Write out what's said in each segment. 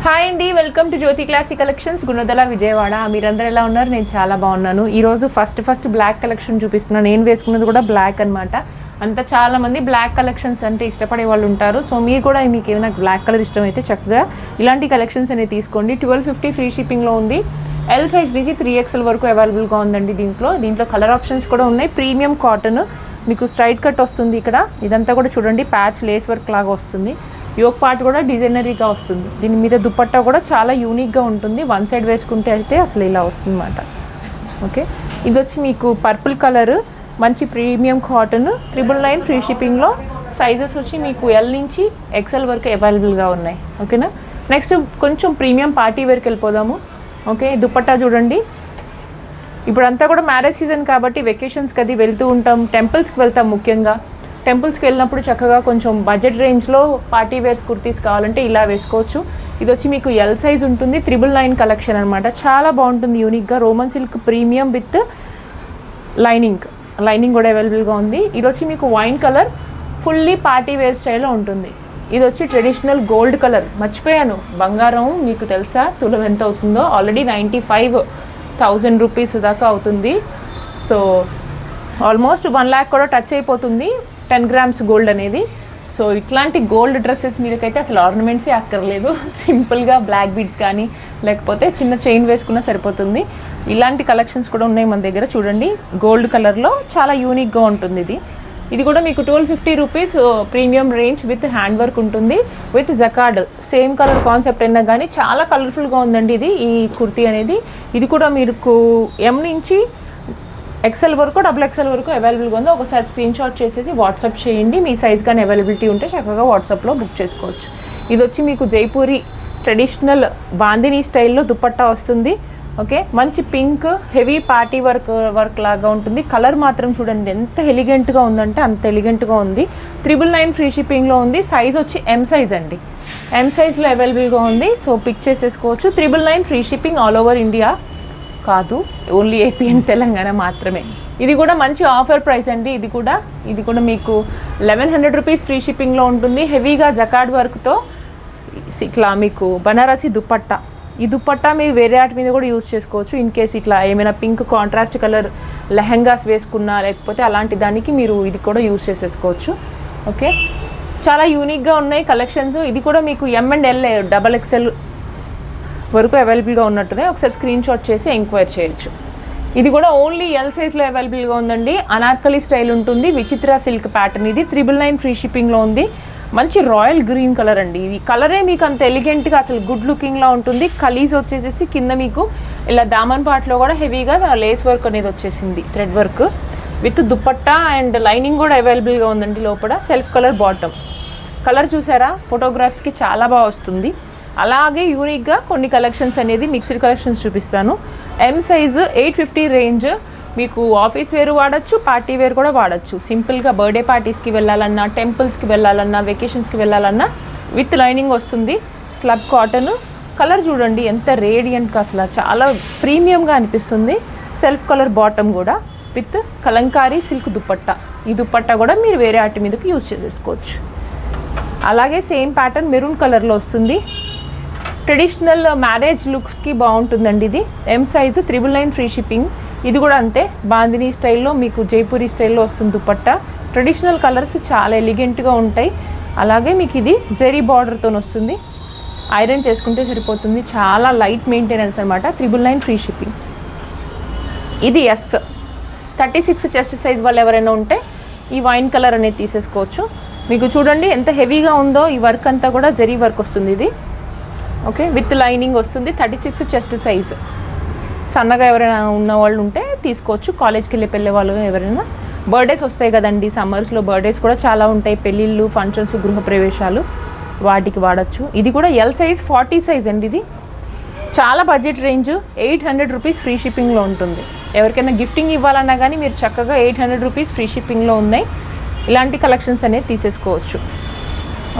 Hi అండి, welcome to Jyothi classic collections, Gunadala, Vijayawada. మీరందరూ ఎలా ఉన్నారు? నేను చాలా బాగున్నాను. ఈరోజు ఫస్ట్ బ్లాక్ కలెక్షన్ చూపిస్తున్నాను. నేను వేసుకున్నది కూడా బ్లాక్ అనమాట. అంతా చాలామంది బ్లాక్ కలెక్షన్స్ అంటే ఇష్టపడే వాళ్ళు ఉంటారు. సో మీరు కూడా మీకు ఏమైనా బ్లాక్ కలర్ ఇష్టం అయితే చక్కగా ఇలాంటి కలెక్షన్స్ అనేవి తీసుకోండి. 1250 ఫ్రీ షిప్పింగ్లో ఉంది. ఎల్ సైజ్ నుంచి 3XL వరకు అవైలబుల్గా ఉందండి. దీంట్లో కలర్ ఆప్షన్స్ కూడా ఉన్నాయి. ప్రీమియం కాటన్, మీకు స్ట్రైట్ కట్ వస్తుంది. ఇక్కడ ఇదంతా కూడా చూడండి, ప్యాచ్ లేస్ వర్క్ లాగా వస్తుంది. యోక్ పార్ట్ కూడా డిజైనరీగా వస్తుంది. దీని మీద దుపట్టా కూడా చాలా యూనిక్గా ఉంటుంది. వన్ సైడ్ వేసుకుంటే అయితే అసలు ఇలా వస్తుంది అన్నమాట. ఓకే, ఇది వచ్చి మీకు పర్పుల్ కలర్, మంచి ప్రీమియం కాటన్, 999 ఫ్రీ షిప్పింగ్లో. సైజెస్ వచ్చి మీకు ఎల్ నుంచి XL వరకు అవైలబుల్గా ఉన్నాయి. ఓకేనా, నెక్స్ట్ కొంచెం ప్రీమియం పార్టీ వేర్కి వెళ్ళిపోదాము. ఓకే, దుపట్టా చూడండి. ఇప్పుడంతా కూడా మ్యారేజ్ సీజన్ కాబట్టి వెకేషన్స్కి అది వెళ్తూ ఉంటాం, టెంపుల్స్కి వెళ్తాం. ముఖ్యంగా టెంపుల్స్కి వెళ్ళినప్పుడు చక్కగా కొంచెం బడ్జెట్ రేంజ్లో పార్టీ వేర్స్ కుర్తీస్ కావాలంటే ఇలా వేసుకోవచ్చు. ఇది వచ్చి మీకు ఎల్ సైజ్ ఉంటుంది. 999 కలెక్షన్ అనమాట. చాలా బాగుంటుంది, యూనిక్గా. Roman silk premium with lining కూడా అవైలబుల్గా ఉంది. ఇది వచ్చి మీకు wine colour, fully party wear స్టైల్లో ఉంటుంది. ఇది వచ్చి ట్రెడిషనల్ గోల్డ్ కలర్. మర్చిపోయాను, బంగారం మీకు తెలుసా తులం ఎంత అవుతుందో? ఆల్రెడీ 95,000 రూపీస్ దాకా అవుతుంది. సో ఆల్మోస్ట్ 1 lakh కూడా టచ్ అయిపోతుంది 10 grams గోల్డ్ అనేది. సో ఇట్లాంటి గోల్డ్ డ్రెస్సెస్ మీదకైతే అసలు ఆర్నమెంట్సే అక్కర్లేదు. సింపుల్గా బ్లాక్ బీడ్స్ కానీ లేకపోతే చిన్న చైన్ వేసుకున్నా సరిపోతుంది. ఇలాంటి కలెక్షన్స్ కూడా ఉన్నాయి మన దగ్గర. చూడండి, గోల్డ్ కలర్లో చాలా యూనిక్గా ఉంటుంది. ఇది కూడా మీకు 1250 rupees premium range with hand work ఉంటుంది, with jacquard. Same colour concept అయినా కానీ చాలా కలర్ఫుల్గా ఉందండి ఈ కుర్తీ అనేది. ఇది కూడా మీకు M నుంచి XL వరకు, XXL వరకు అవైలబుల్గా ఉంది. ఒకసారి స్క్రీన్ షాట్ చేసేసి వాట్సాప్ చేయండి. మీ సైజ్ కానీ అవైలబిలిటీ ఉంటే చక్కగా వాట్సాప్లో బుక్ చేసుకోవచ్చు. ఇది వచ్చి మీకు జైపూరి ట్రెడిషనల్ బాందినీ స్టైల్లో దుపట్టా వస్తుంది. ఓకే, మంచి పింక్ హెవీ పార్టీ వర్క్ లాగా ఉంటుంది. కలర్ మాత్రం చూడండి ఎంత ఎలిగెంట్గా ఉందంటే అంత ఎలిగెంట్గా ఉంది. 999 ఫ్రీ షిప్పింగ్లో ఉంది. సైజ్ వచ్చి M సైజ్ అండి. M సైజ్లో అవైలబుల్గా ఉంది. సో పిక్ చేసేసుకోవచ్చు. 999 free shipping all over India కాదు, ఓన్లీ ఏపీ అండ్ తెలంగాణ మాత్రమే. ఇది కూడా మంచి ఆఫర్ ప్రైస్ అండి. ఇది కూడా మీకు 1100 రూపీస్ ఫ్రీ షిప్పింగ్లో ఉంటుంది. హెవీగా జకార్డ్ వర్క్తో ఇట్లా మీకు బనారసి దుపట్టా. ఈ దుపట్టా మీరు వేరే వాటి మీద కూడా యూజ్ చేసుకోవచ్చు. ఇన్ కేస్ ఇట్లా ఏమైనా పింక్ కాంట్రాస్ట్ కలర్ లెహంగాస్ వేసుకున్నా లేకపోతే అలాంటి దానికి మీరు ఇది కూడా యూజ్ చేసేసుకోవచ్చు. ఓకే, చాలా యూనిక్గా ఉన్నాయి కలెక్షన్స్. ఇది కూడా మీకు M and L XXL వరకు అవైలబుల్గా ఉన్నట్టునే. ఒకసారి స్క్రీన్ షాట్ చేసి ఎంక్వైరీ చేయొచ్చు. ఇది కూడా ఓన్లీ ఎల్ సైజ్లో అవైలబుల్గా ఉందండి. అనార్కలి స్టైల్ ఉంటుంది. విచిత్ర సిల్క్ ప్యాటర్న్. ఇది 999 ఫ్రీ షిప్పింగ్లో ఉంది. మంచి రాయల్ గ్రీన్ కలర్ అండి. ఇది కలరే మీకు అంత ఎలిగెంట్గా అసలు గుడ్ లుకింగ్లా ఉంటుంది. కలీజ్ వచ్చేసేసి కింద మీకు ఇలా దామన్ పార్ట్లో కూడా హెవీగా లేస్ వర్క్ అనేది వచ్చేసింది, thread work with dupatta and lining కూడా అవైలబుల్గా ఉందండి. లోపల సెల్ఫ్ కలర్ బాటమ్. కలర్ చూసారా, ఫోటోగ్రాఫ్స్కి చాలా బాగా వస్తుంది. అలాగే యూనిక్గా కొన్ని కలెక్షన్స్ అనేది మిక్స్డ్ కలెక్షన్స్ చూపిస్తాను. M size 850 range. మీకు ఆఫీస్ వేర్ వాడచ్చు, పార్టీ వేర్ కూడా వాడచ్చు. సింపుల్గా బర్త్డే పార్టీస్కి వెళ్ళాలన్నా, టెంపుల్స్కి వెళ్ళాలన్నా, వెకేషన్స్కి వెళ్ళాలన్నా విత్ లైనింగ్ వస్తుంది. Slub cotton. కలర్ చూడండి ఎంత రేడియంట్గా, అసలు చాలా ప్రీమియంగా అనిపిస్తుంది. సెల్ఫ్ కలర్ బాటమ్ కూడా విత్ కలంకారీ సిల్క్ దుపట్టా. ఈ దుపట్టా కూడా మీరు వేరే వాటి మీదకి యూజ్ చేసేసుకోవచ్చు. అలాగే సేమ్ ప్యాటర్న్ మెరూన్ కలర్లో వస్తుంది. ట్రెడిషనల్ మ్యారేజ్ లుక్స్కి బాగుంటుందండి. ఇది M సైజు 999 ఫ్రీ షిప్పింగ్. ఇది కూడా అంతే, బాందినీ స్టైల్లో మీకు జైపూరి స్టైల్లో వస్తుంది దుపట్టా. ట్రెడిషనల్ కలర్స్ చాలా ఎలిగెంట్గా ఉంటాయి. అలాగే మీకు ఇది జెరీ బార్డర్తో వస్తుంది. ఐరన్ చేసుకుంటే సరిపోతుంది. చాలా లైట్ మెయింటెనెన్స్ అనమాట. 999 ఫ్రీ షిప్పింగ్. ఇది S 36 చెస్ట్ సైజ్ వాళ్ళు ఎవరైనా ఉంటే ఈ వైన్ కలర్ అనేది తీసేసుకోవచ్చు. మీకు చూడండి ఎంత హెవీగా ఉందో. ఈ వర్క్ అంతా కూడా జెరీ వర్క్ వస్తుంది. ఇది ఓకే, విత్ లైనింగ్ వస్తుంది. 36 చెస్ట్ సైజు. సన్నగా ఎవరైనా ఉన్న వాళ్ళు ఉంటే తీసుకోవచ్చు. కాలేజ్కి వెళ్ళే వాళ్ళు ఎవరైనా. బర్త్డేస్ వస్తాయి కదండి, సమ్మర్స్లో బర్త్డేస్ కూడా చాలా ఉంటాయి. పెళ్ళిళ్ళు, ఫంక్షన్స్, గృహప్రవేశాలు, వాటికి వాడచ్చు. ఇది కూడా ఎల్ సైజ్ 40 సైజ్ అండి. ఇది చాలా బడ్జెట్ రేంజ్. 800 రూపీస్ ఫ్రీ షిప్పింగ్లో ఉంటుంది. ఎవరికైనా గిఫ్టింగ్ ఇవ్వాలన్నా కానీ మీరు చక్కగా 800 రూపీస్ ఫ్రీ షిప్పింగ్లో ఉన్నాయి. ఇలాంటి కలెక్షన్స్ అనేది తీసేసుకోవచ్చు.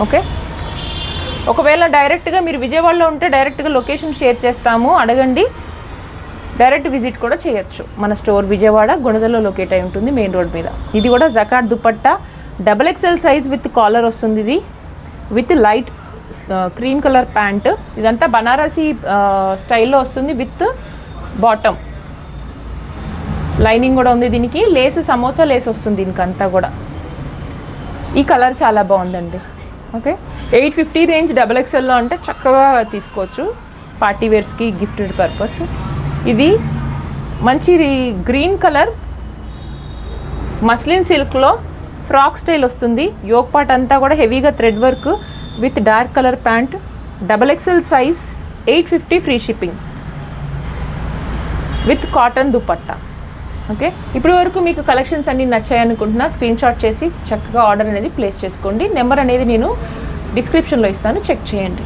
ఓకే, ఒకవేళ డైరెక్ట్గా మీరు విజయవాడలో ఉంటే డైరెక్ట్గా లొకేషన్ షేర్ చేస్తాము, అడగండి. డైరెక్ట్ విజిట్ కూడా చేయొచ్చు. మన స్టోర్ విజయవాడ గుణదల్లో లొకేట్ అయి ఉంటుంది, మెయిన్ రోడ్ మీద. ఇది కూడా jacquard dupatta, XXL size with collar వస్తుంది. ఇది with light cream colour pant. ఇదంతా బనారసీ స్టైల్లో వస్తుంది విత్ బాటమ్. లైనింగ్ కూడా ఉంది దీనికి. లేస్ సమోసా లేస్ వస్తుంది దీనికంతా కూడా. ఈ కలర్ చాలా బాగుందండి. ఓకే, 850 రేంజ్ XXLలో అంటే చక్కగా తీసుకోవచ్చు పార్టీ వేర్స్కి, గిఫ్టెడ్ పర్పస్. ఇది మంచి గ్రీన్ కలర్ మస్లిన్ సిల్క్లో ఫ్రాక్ స్టైల్ వస్తుంది. యోక్ పార్ట్ అంతా కూడా హెవీగా thread work with dark colour pant. XXL size, 850 free shipping with cotton dupatta. Okay, ఇప్పటి వరకు మీకు కలెక్షన్స్ అన్నీ నచ్చాయనుకుంటున్నా. స్క్రీన్ షాట్ చేసి చక్కగా ఆర్డర్ అనేది ప్లేస్ చేసుకోండి. నెంబర్ అనేది నేను డిస్క్రిప్షన్లో ఇస్తాను, చెక్ చేయండి.